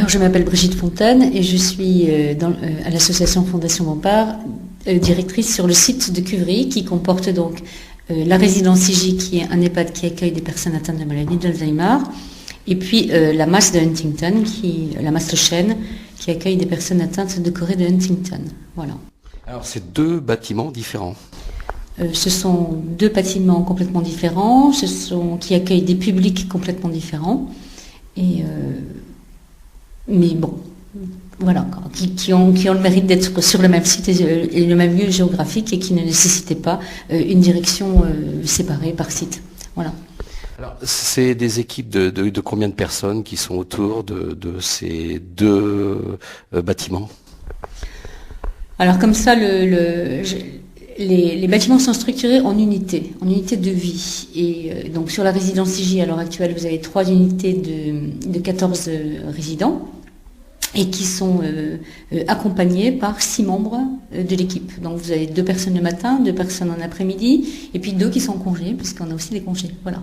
Alors, je m'appelle Brigitte Fontaine et je suis à l'association Fondation Bompard, directrice sur le site de Cuvry qui comporte donc la résidence IJ qui est un EHPAD qui accueille des personnes atteintes de la maladie d'Alzheimer et puis la MAS de Huntington, la MAS Le Chêne, qui accueille des personnes atteintes de Corée de Huntington. Voilà. Alors, c'est deux bâtiments différents. Ce sont deux bâtiments complètement différents, qui accueillent des publics complètement différents. Mais bon, voilà, qui ont le mérite d'être sur le même site et le même lieu géographique et qui ne nécessitaient pas une direction séparée par site. Voilà. Alors, c'est des équipes de combien de personnes qui sont autour de ces deux bâtiments? Alors comme ça, les bâtiments sont structurés en unités de vie. Et donc sur la résidence IJ, à l'heure actuelle, vous avez 3 unités de 14 résidents et qui sont accompagnés par 6 membres de l'équipe. Donc vous avez 2 personnes le matin, 2 personnes en après-midi, et puis 2 qui sont en congé, puisqu'on a aussi des congés. Voilà.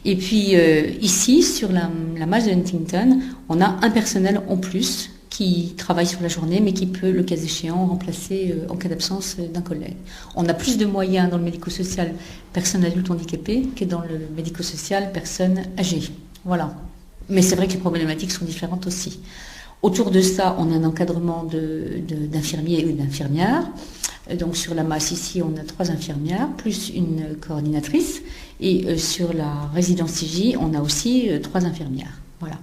Et puis ici, sur la MAS de Huntington, on a un personnel en plus qui travaille sur la journée, mais qui peut, le cas échéant, remplacer en cas d'absence d'un collègue. On a plus de moyens dans le médico-social personnes adultes handicapées que dans le médico-social personnes âgées. Voilà. Mais c'est vrai que les problématiques sont différentes aussi. Autour de ça, on a un encadrement d'infirmiers et d'infirmières. Donc sur la MAS ici, on a 3 infirmières, plus une coordinatrice. Et sur la résidence IJ, on a aussi 3 infirmières. Voilà.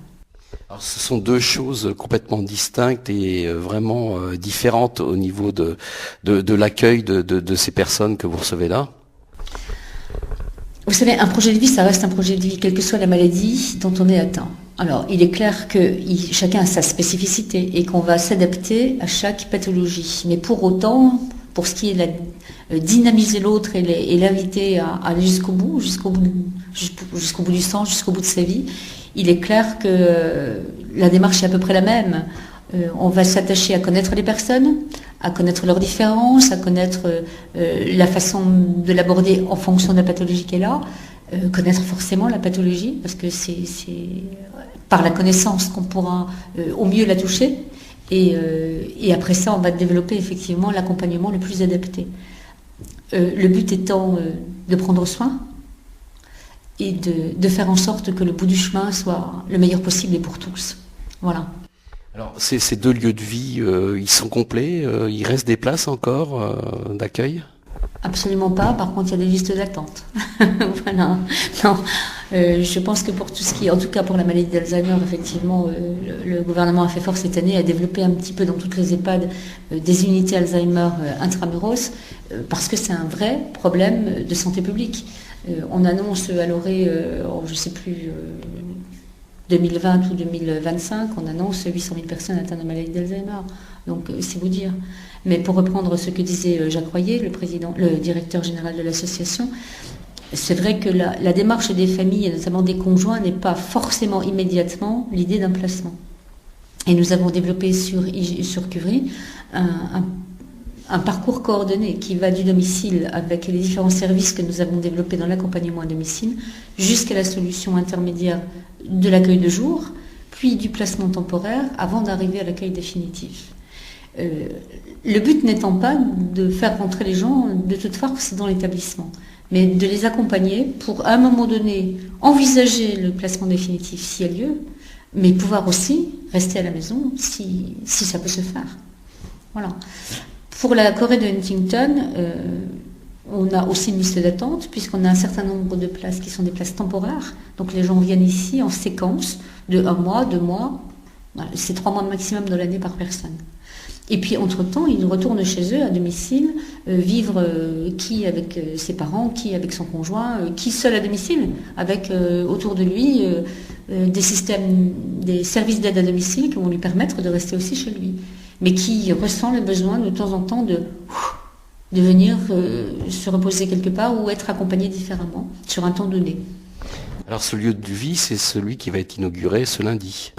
Alors, ce sont deux choses complètement distinctes et vraiment différentes au niveau de l'accueil de ces personnes que vous recevez là. Vous savez, un projet de vie, ça reste un projet de vie, quelle que soit la maladie dont on est atteint. Alors, il est clair que chacun a sa spécificité et qu'on va s'adapter à chaque pathologie. Mais pour autant, pour ce qui est de dynamiser l'autre et l'inviter à aller jusqu'au bout du sens, jusqu'au bout de sa vie, il est clair que la démarche est à peu près la même. On va s'attacher à connaître les personnes, à connaître leurs différences, à connaître la façon de l'aborder en fonction de la pathologie qu'elle a, connaître forcément la pathologie, parce que c'est par la connaissance qu'on pourra au mieux la toucher. Et après ça, on va développer effectivement l'accompagnement le plus adapté. Le but étant de prendre soin et de faire en sorte que le bout du chemin soit le meilleur possible et pour tous. Voilà. Alors, ces deux lieux de vie, ils sont complets? Il reste des places encore d'accueil? Absolument pas. Par contre, il y a des listes d'attente. Voilà. Non. Je pense que pour tout ce qui est, en tout cas pour la maladie d'Alzheimer, effectivement, le gouvernement a fait fort cette année à développer un petit peu dans toutes les EHPAD des unités Alzheimer intramuros, parce que c'est un vrai problème de santé publique. On annonce à l'orée, je ne sais plus, 2020 ou 2025, on annonce 800 000 personnes atteintes de maladie d'Alzheimer. Donc, c'est vous dire. Mais pour reprendre ce que disait Jacques Royer, le directeur général de l'association, c'est vrai que la démarche des familles, et notamment des conjoints, n'est pas forcément immédiatement l'idée d'un placement. Et nous avons développé sur Cuvry un parcours coordonné qui va du domicile avec les différents services que nous avons développés dans l'accompagnement à domicile jusqu'à la solution intermédiaire de l'accueil de jour, puis du placement temporaire avant d'arriver à l'accueil définitif. Le but n'étant pas de faire rentrer les gens de toute force dans l'établissement, mais de les accompagner pour, à un moment donné, envisager le placement définitif s'il y a lieu, mais pouvoir aussi rester à la maison si ça peut se faire. Voilà. Pour la Corée de Huntington, on a aussi une liste d'attente, puisqu'on a un certain nombre de places qui sont des places temporaires. Donc les gens viennent ici en séquence de 1 mois, 2 mois. Voilà, c'est 3 mois maximum de l'année par personne. Et puis, entre-temps, ils retournent chez eux, à domicile, vivre qui avec ses parents, qui avec son conjoint, qui seul à domicile, avec autour de lui des services d'aide à domicile qui vont lui permettre de rester aussi chez lui. Mais qui ressent le besoin de temps en temps de venir se reposer quelque part ou être accompagné différemment sur un temps donné. Alors, ce lieu de vie, c'est celui qui va être inauguré ce lundi.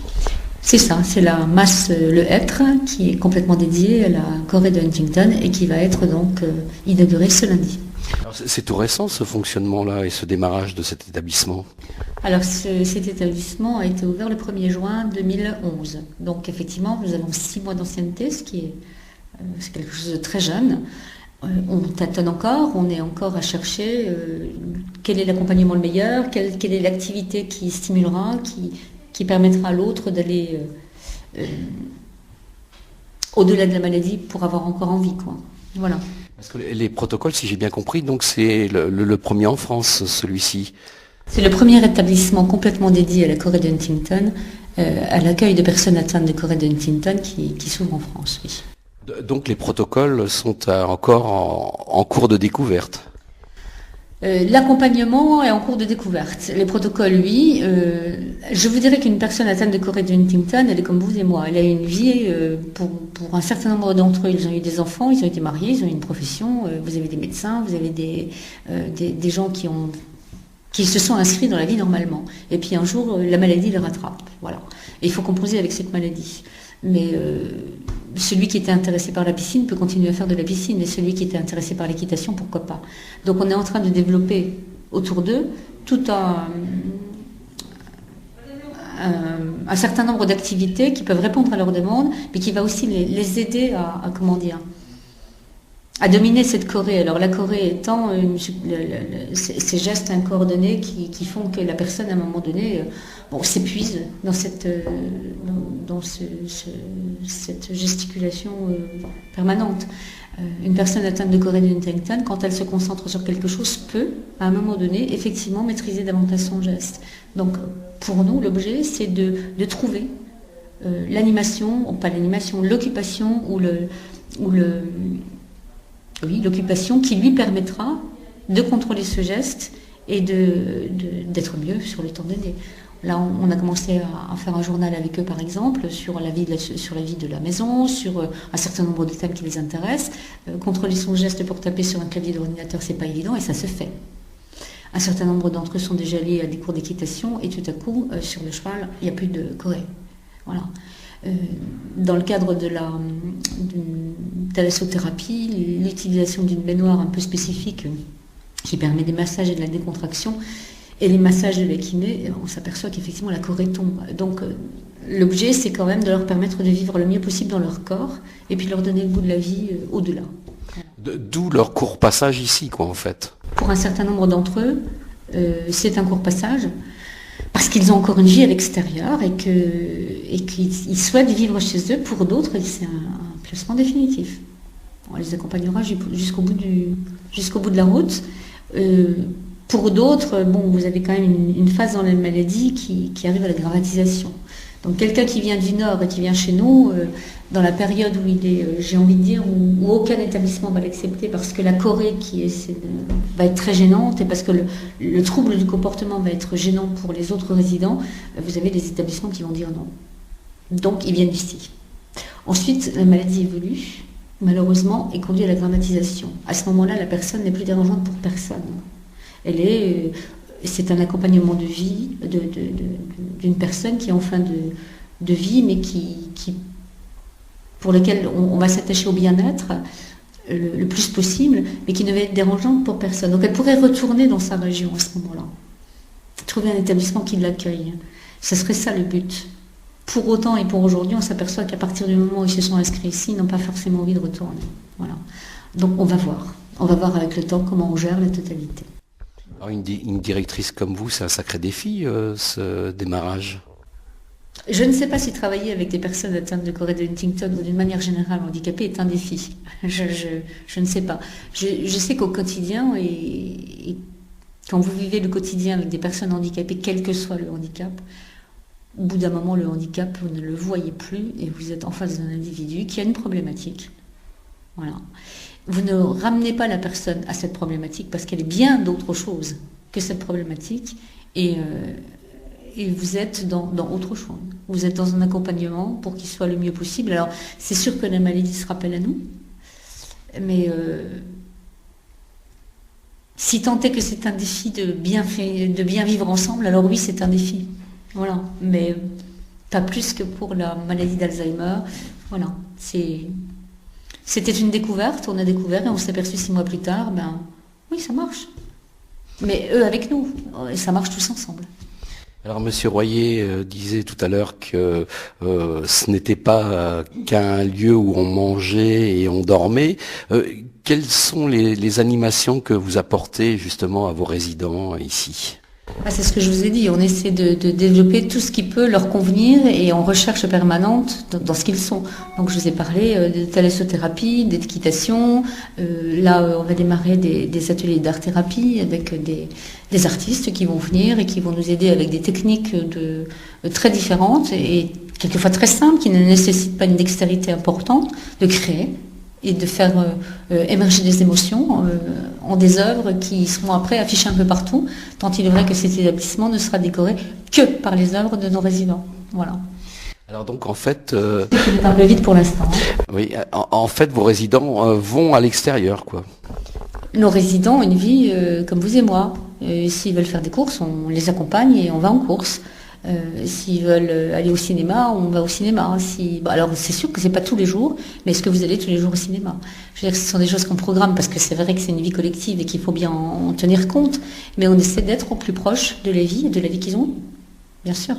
C'est ça, c'est la masse, le être, qui est complètement dédiée à la Corée de Huntington et qui va être donc inaugurée ce lundi. Alors, c'est tout récent ce fonctionnement-là et ce démarrage de cet établissement? Alors cet établissement a été ouvert le 1er juin 2011. Donc effectivement, nous avons 6 mois d'ancienneté, ce qui est c'est quelque chose de très jeune. On tâtonne encore, on est encore à chercher quel est l'accompagnement le meilleur, quelle est l'activité qui stimulera, qui permettra à l'autre d'aller au-delà de la maladie pour avoir encore envie, quoi. Voilà. Parce que les protocoles, si j'ai bien compris, donc c'est le premier en France, celui-ci. C'est le premier établissement complètement dédié à la Corée de Huntington, à l'accueil de personnes atteintes de Corée de Huntington qui s'ouvre en France, oui. Donc les protocoles sont encore en cours de découverte. L'accompagnement est en cours de découverte. Les protocoles, oui. Je vous dirais qu'une personne atteinte de Corée de Huntington, elle est comme vous et moi. Elle a une vie, pour un certain nombre d'entre eux, ils ont eu des enfants, ils ont été mariés, ils ont eu une profession. Vous avez des médecins, vous avez des gens qui se sont inscrits dans la vie normalement. Et puis un jour, la maladie les rattrape. Voilà. Et il faut composer avec cette maladie. Mais celui qui était intéressé par la piscine peut continuer à faire de la piscine, et celui qui était intéressé par l'équitation, pourquoi pas. Donc on est en train de développer autour d'eux tout un certain nombre d'activités qui peuvent répondre à leurs demandes, mais qui va aussi les aider à dominer cette Corée. Alors la Corée étant ces gestes incoordonnés qui font que la personne à un moment donné s'épuise dans cette gesticulation permanente. Une personne atteinte de Corée de Huntington, quand elle se concentre sur quelque chose, peut à un moment donné effectivement maîtriser davantage son geste. Donc pour nous l'objet c'est de trouver l'occupation l'occupation qui lui permettra de contrôler ce geste et d'être mieux sur le temps donné. Là, on a commencé à faire un journal avec eux, par exemple, sur la vie de la maison, sur un certain nombre de thèmes qui les intéressent. Contrôler son geste pour taper sur un clavier d'ordinateur, c'est pas évident, et ça se fait. Un certain nombre d'entre eux sont déjà allés à des cours d'équitation, et tout à coup, sur le cheval, il n'y a plus de Corée. Voilà. Dans le cadre de la thalassothérapie, l'utilisation d'une baignoire un peu spécifique qui permet des massages et de la décontraction, et les massages de la kiné, on s'aperçoit qu'effectivement la Corée tombe. Donc l'objet, c'est quand même de leur permettre de vivre le mieux possible dans leur corps, et puis leur donner le goût de la vie au-delà. D'où leur court passage ici, quoi, en fait. Pour un certain nombre d'entre eux, c'est un court passage, parce qu'ils ont encore une vie à l'extérieur et qu'ils souhaitent vivre chez eux. Pour d'autres, c'est un placement définitif. On les accompagnera jusqu'au bout de la route. Pour d'autres, vous avez quand même une phase dans la maladie qui arrive à la gravatisation. Donc quelqu'un qui vient du Nord et qui vient chez nous, dans la période où il est, j'ai envie de dire, où aucun établissement va l'accepter parce que la Corée va être très gênante et parce que le trouble du comportement va être gênant pour les autres résidents, vous avez des établissements qui vont dire non. Donc ils viennent ici. Ensuite, la maladie évolue, malheureusement, et conduit à la grammatisation. À ce moment-là, la personne n'est plus dérangeante pour personne. C'est un accompagnement de vie d'une personne qui est en fin de vie, mais pour lequel on va s'attacher au bien-être le plus possible, mais qui ne va être dérangeante pour personne. Donc elle pourrait retourner dans sa région à ce moment-là, trouver un établissement qui l'accueille. Ce serait ça le but. Pour autant et pour aujourd'hui, on s'aperçoit qu'à partir du moment où ils se sont inscrits ici, ils n'ont pas forcément envie de retourner. Voilà. Donc on va voir. On va voir avec le temps comment on gère la totalité. Alors une directrice comme vous, c'est un sacré défi, ce démarrage. Je ne sais pas si travailler avec des personnes atteintes de Corée de Huntington ou d'une manière générale handicapées est un défi. Je ne sais pas. Je sais qu'au quotidien, et quand vous vivez le quotidien avec des personnes handicapées, quel que soit le handicap, au bout d'un moment, le handicap, vous ne le voyez plus et vous êtes en face d'un individu qui a une problématique. Voilà. Vous ne ramenez pas la personne à cette problématique parce qu'elle est bien d'autre chose que cette problématique et vous êtes dans autre chose. Vous êtes dans un accompagnement pour qu'il soit le mieux possible. Alors, c'est sûr que la maladie se rappelle à nous, mais si tant est que c'est un défi de bien vivre ensemble, alors oui, c'est un défi. Voilà. Mais pas plus que pour la maladie d'Alzheimer. Voilà, c'était une découverte, on a découvert et on s'est aperçu 6 mois plus tard, oui, ça marche. Mais eux avec nous, et ça marche tous ensemble. Alors Monsieur Royer disait tout à l'heure que ce n'était pas qu'un lieu où on mangeait et on dormait. Quelles sont les animations que vous apportez justement à vos résidents ici ? C'est ce que je vous ai dit, on essaie de développer tout ce qui peut leur convenir et en recherche permanente dans ce qu'ils sont. Donc je vous ai parlé de thalassothérapie, d'équitation, là on va démarrer des ateliers d'art-thérapie avec des artistes qui vont venir et qui vont nous aider avec des techniques très différentes et quelquefois très simples qui ne nécessitent pas une dextérité importante de créer et de faire émerger des émotions en des œuvres qui seront après affichées un peu partout, tant il est vrai que cet établissement ne sera décoré que par les œuvres de nos résidents. Voilà. Alors donc en fait... C'est un peu vide pour l'instant. Oui, en fait vos résidents vont à l'extérieur, quoi. Nos résidents ont une vie comme vous et moi. S'ils veulent faire des courses, on les accompagne et on va en course. S'ils veulent aller au cinéma, on va au cinéma. Alors c'est sûr que c'est pas tous les jours, mais est-ce que vous allez tous les jours au cinéma ? Je veux dire que ce sont des choses qu'on programme parce que c'est vrai que c'est une vie collective et qu'il faut bien en tenir compte, mais on essaie d'être au plus proche de la vie et de la vie qu'ils ont, bien sûr.